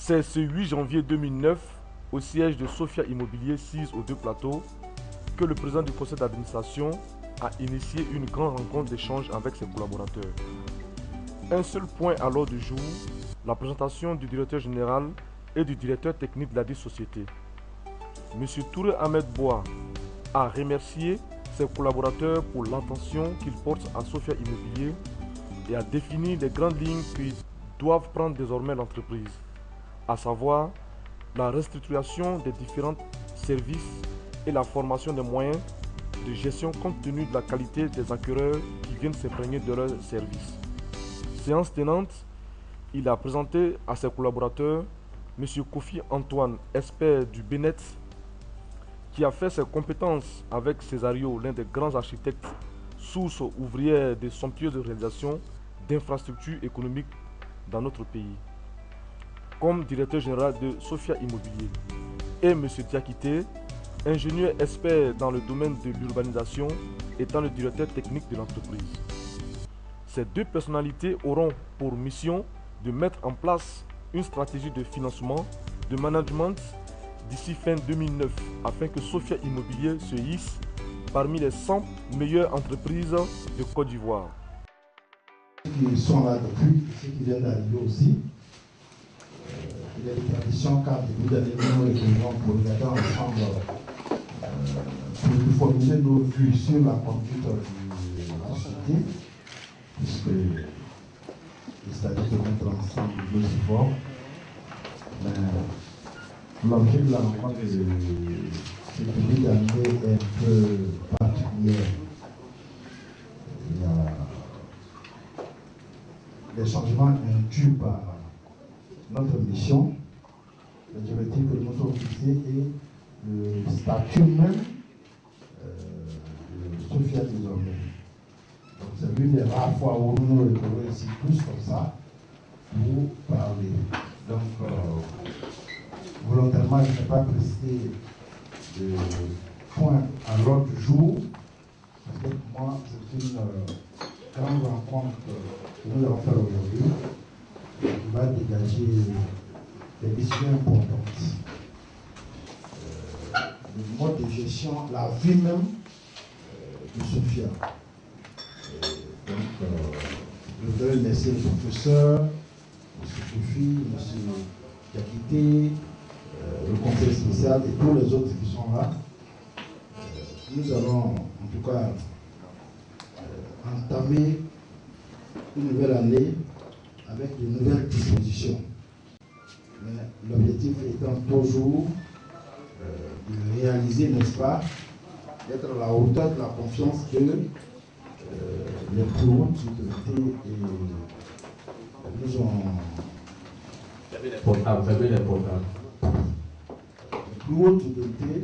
C'est ce 8 janvier 2009, au siège de Sophia Immobilier 6 aux Deux Plateaux, que le président du conseil d'administration a initié une grande rencontre d'échange avec ses collaborateurs. Un seul point à l'ordre du jour, la présentation du directeur général et du directeur technique de la dite société. M. Touré Ahmed Bois a remercié ses collaborateurs pour l'attention qu'ils portent à Sophia Immobilier et a défini les grandes lignes que doivent prendre désormais l'entreprise, à savoir la restructuration des différents services et la formation des moyens de gestion compte tenu de la qualité des acquéreurs qui viennent s'imprégner de leurs services. Séance tenante, il a présenté à ses collaborateurs M. Kofi Antoine, expert du Bénet, qui a fait ses compétences avec Césario, l'un des grands architectes, source ouvrière de somptueuses réalisations d'infrastructures économiques dans notre pays, comme directeur général de Sophia Immobilier, et M. Diakité, ingénieur expert dans le domaine de l'urbanisation, étant le directeur technique de l'entreprise. Ces deux personnalités auront pour mission de mettre en place une stratégie de financement, de management d'ici fin 2009, afin que Sophia Immobilier se hisse parmi les 100 meilleures entreprises de Côte d'Ivoire. Qui sont là depuis, ceux qui viennent d'arriver aussi. Il y a des traditions quand nous avons les réunions pour regarder ensemble, pour formuler nos vues sur la conduite de la société, puisque il s'agit de mettre ensemble nos efforts. L'objet de la rencontre de ce début d'année est un peu particulier. Il y a des changements induits par notre mission, les objectifs que nous sommes fixés et le statut même de Sophia désormais. Donc c'est l'une des rares fois où nous nous retrouvons ici tous comme ça pour parler. Donc volontairement je n'ai pas précisé de point à l'ordre du jour, parce que pour moi c'est une grande rencontre que nous allons faire aujourd'hui, qui va dégager des décisions importantes. Le mode de gestion, la vie même de Sophia. Donc, je voudrais remercier le professeur, M. Kofi, M. Diakité, le conseil spécial et tous les autres qui sont là. Nous allons, en tout cas, entamer une nouvelle année avec de nouvelles dispositions. Mais l'objectif étant toujours de réaliser, n'est-ce pas, d'être à la hauteur de la confiance que les plus hautes autorités nous ont. Fermez les portables. Les plus hautes autorités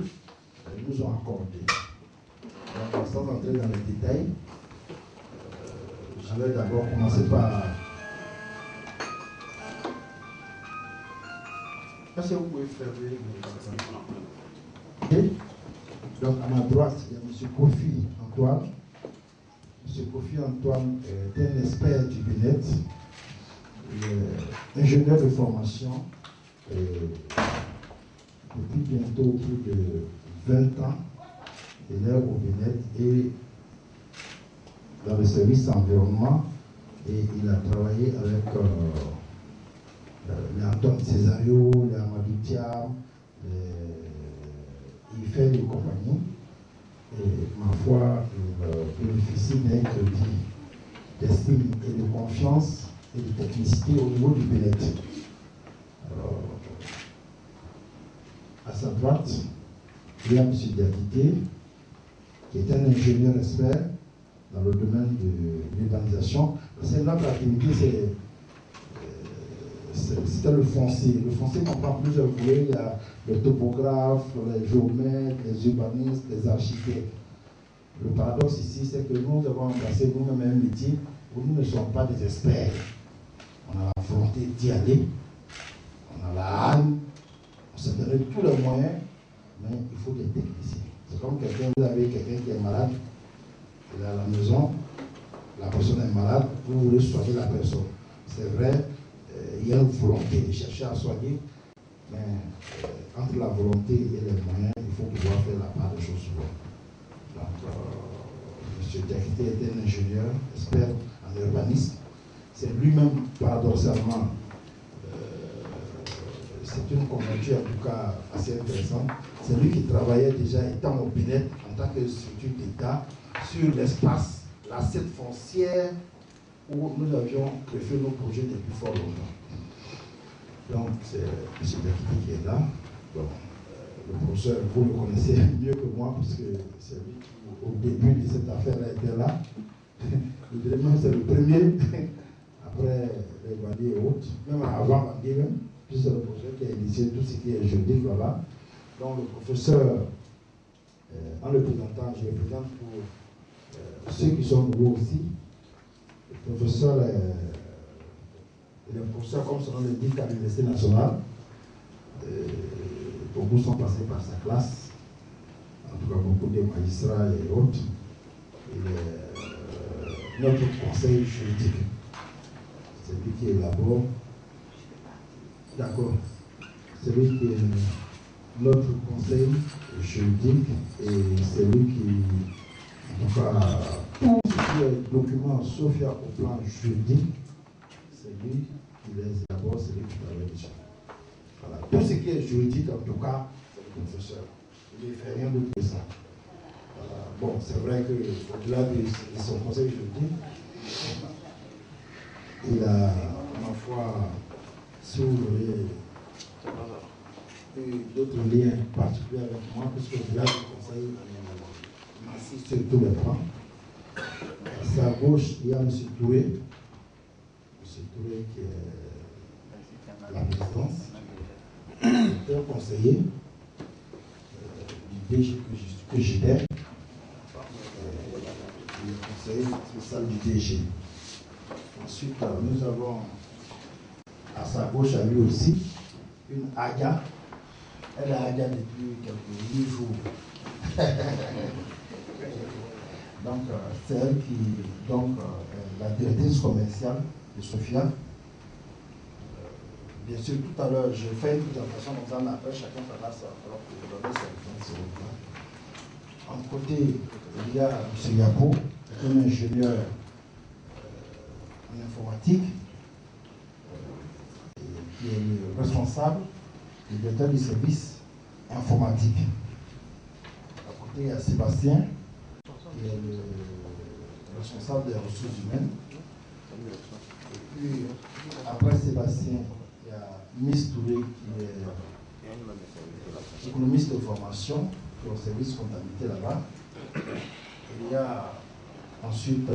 nous ont accordé. Donc, sans entrer dans les détails, je vais d'abord commencer par. Est-ce que vous pouvez fermer les portables? Donc, à ma droite, il y a M. Kofi Antoine. M. Kofi Antoine est un expert du Bénet, ingénieur de formation, depuis bientôt plus de 20 ans, élève au Bénet et dans le service environnement, et il a travaillé avec les Antoine Césario, les Amadou Thiam, il fait des compagnies. Et ma foi, il bénéficie d'un crédit d'estime et de confiance et de technicité au niveau du Bénet. Alors, à sa droite, il y a M. Diakité, qui est un ingénieur expert dans le domaine de l'urbanisation. C'est notre activité, c'était le foncier. Le foncier comprend plusieurs volets. Il y a les topographes, les géomètres, les urbanistes, les architectes. Le paradoxe ici, c'est que nous avons embrassé nous-mêmes un métier où nous ne sommes pas des experts. On a la volonté d'y aller, on a la âme, on se donne tous les moyens, mais il faut des techniciens. C'est comme quelqu'un, vous avez quelqu'un qui est malade, il est à la maison, la personne est malade, vous voulez soigner la personne. C'est vrai, il y a une volonté de chercher à soigner, Mais entre la volonté et les moyens, il faut pouvoir faire la part des choses souvent. Donc, M. Diakité était un ingénieur, expert en urbanisme. C'est lui-même, paradoxalement, c'est une conjoncture en tout cas assez intéressante. C'est lui qui travaillait déjà, étant au BINET, en tant que structure d'État, sur l'espace, l'assiette foncière où nous avions fait nos projets depuis fort longtemps. Donc, c'est M. Diakité qui est là. Bon, le professeur, vous le connaissez mieux que moi, puisque c'est lui qui, au début de cette affaire-là, était là. Je dirais même c'est le premier, après les Bandiers et autres, même avant Bandier même, puis c'est le professeur qui a initié tout ce qui est juridique là-bas. Donc, le professeur, en le présentant, je le présente pour ceux qui sont nouveaux aussi. Le professeur il est professeur, comme son nom l'indique, à l'Université nationale. Beaucoup sont passés par sa classe, en tout cas beaucoup de magistrats et autres. Il est notre conseil juridique. C'est lui qui élabore. D'accord. C'est lui qui est notre conseil juridique et c'est lui qui, en tout cas, tout ce qui est document Sophia au plan juridique, c'est lui qui les élabore, c'est lui qui travaille dessus. Voilà. Tout ce qui est juridique, en tout cas, c'est le professeur. Il ne fait rien d'autre que ça. Voilà. Bon, c'est vrai qu'au-delà de son conseil juridique, il a, ma foi, si vous voulez, d'autres liens particuliers avec moi, puisque au-delà du conseil, il m'assiste sur tous les plans. À sa gauche, il y a M. Touré. M. Touré qui est à la présidence. C'est un conseiller du DG que j'étais. Il est conseiller spécial du DG. Ensuite, nous avons à sa gauche, à lui aussi, une Aga. Elle est Aga depuis quelques 8 jours. Donc, c'est elle qui est la directrice commerciale de Sophia. Bien sûr, tout à l'heure, je fais une présentation, comme ça, on appelle chacun sa place, alors que je donne sa réponse. En côté, il y a M. Yapo, un ingénieur en informatique, qui est le responsable, le directeur du service informatique. À côté, il y a Sébastien, qui est le responsable des ressources humaines. Et puis, après Sébastien, il y a Miss Touré, qui est économiste de formation, qui est au service comptabilité là-bas. Il y a ensuite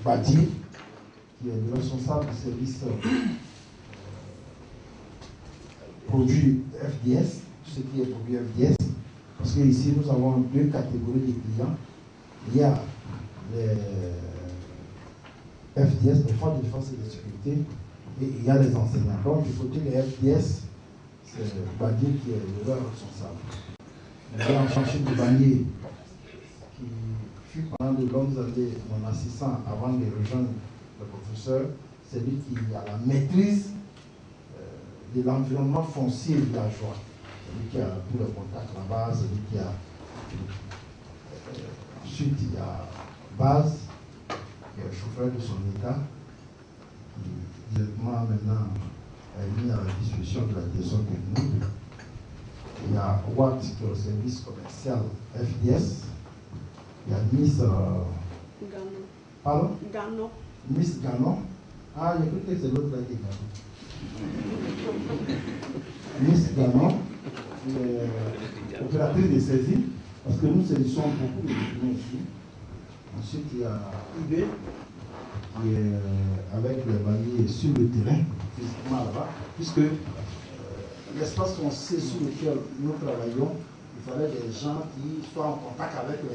Badi, qui est le responsable du service produit FDS, tout ce qui est produit FDS, parce qu'ici nous avons deux catégories de clients. Il y a les FDS, les forces de défense et de sécurité, et il y a les enseignants. Donc du côté des FDS, c'est Badi qui est leur responsable. Il y a ensuite de Banier, qui fut pendant de longues années mon assistant avant de rejoindre le professeur. C'est lui qui a la maîtrise de l'environnement foncier villageois. C'est lui qui a tous les contacts là-bas, c'est lui qui a. Ensuite, il y a Baz, qui est le chauffeur de son état, qui directement maintenant est mis à la discussion de la direction technique. Il y a Watt, qui est au service commercial FDS. Il y a Miss. Gano. Pardon? Gano. Miss Gano. Ah, il y a cru que c'est l'autre là qui est Gano. Miss Gano, opératrice de saisie, parce que nous saisissons beaucoup de documents ici. Ensuite, il y a IB, qui est avec les banniers sur le terrain, physiquement là-bas, puisque l'espace foncier sur lequel nous travaillons, il fallait des gens qui soient en contact avec les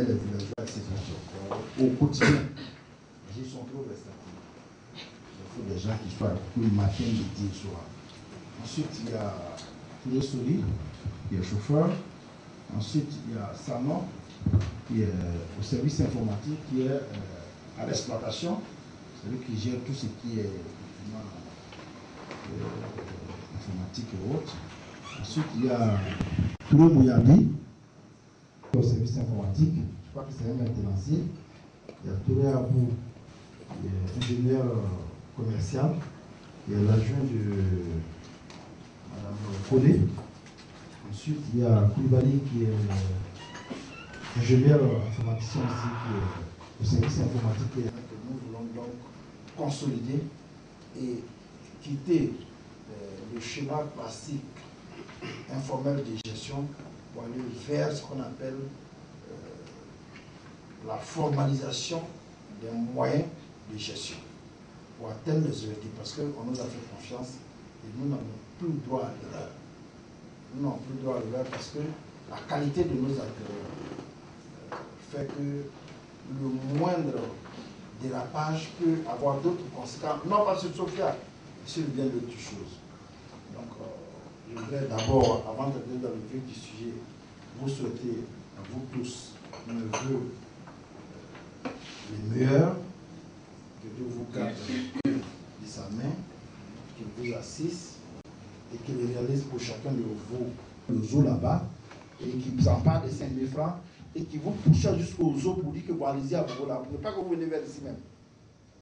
villageois, etc. Au quotidien, ils sont trop restrictifs. Il faut des gens qui soient le matin, midi et soir. Ensuite, il y a Souli, qui est chauffeur. Ensuite, il y a Sanon, qui est au service informatique, qui est à l'exploitation. celui qui gère tout ce qui est informatique et autres. Ensuite, il y a Touré Mouyabi, au service informatique. Je crois que c'est un maintenancier. Il y a Touré Abou, qui est ingénieur commercial. Il y a l'adjoint de Mme Kodé. Ensuite, il y a Koulibaly qui est ingénieur informaticien aussi, qui est au service informatique que nous voulons donc consolider et quitter le schéma classique informel de gestion pour aller vers ce qu'on appelle la formalisation des moyens de gestion pour atteindre les objectifs, parce qu'on nous a fait confiance et nous n'avons plus droit à l'erreur. Nous n'avons plus droit à l'erreur parce que la qualité de nos acteurs fait que le moindre dérapage peut avoir d'autres conséquences, non pas sur Sophia, mais sur bien d'autres choses. Donc, je voudrais d'abord, avant d'entrer dans le vif du sujet, vous souhaiter à vous tous mes vœux les meilleurs, que Dieu vous garde de sa main, qu'il vous assiste et qu'il réalise pour chacun de vous le zoo là-bas et qu'il vous empare des 5 000 francs et qu'il vous pousse jusqu'au zoo pour dire que vous allez-y à vous là. Ne pas que vous venez vers ici même.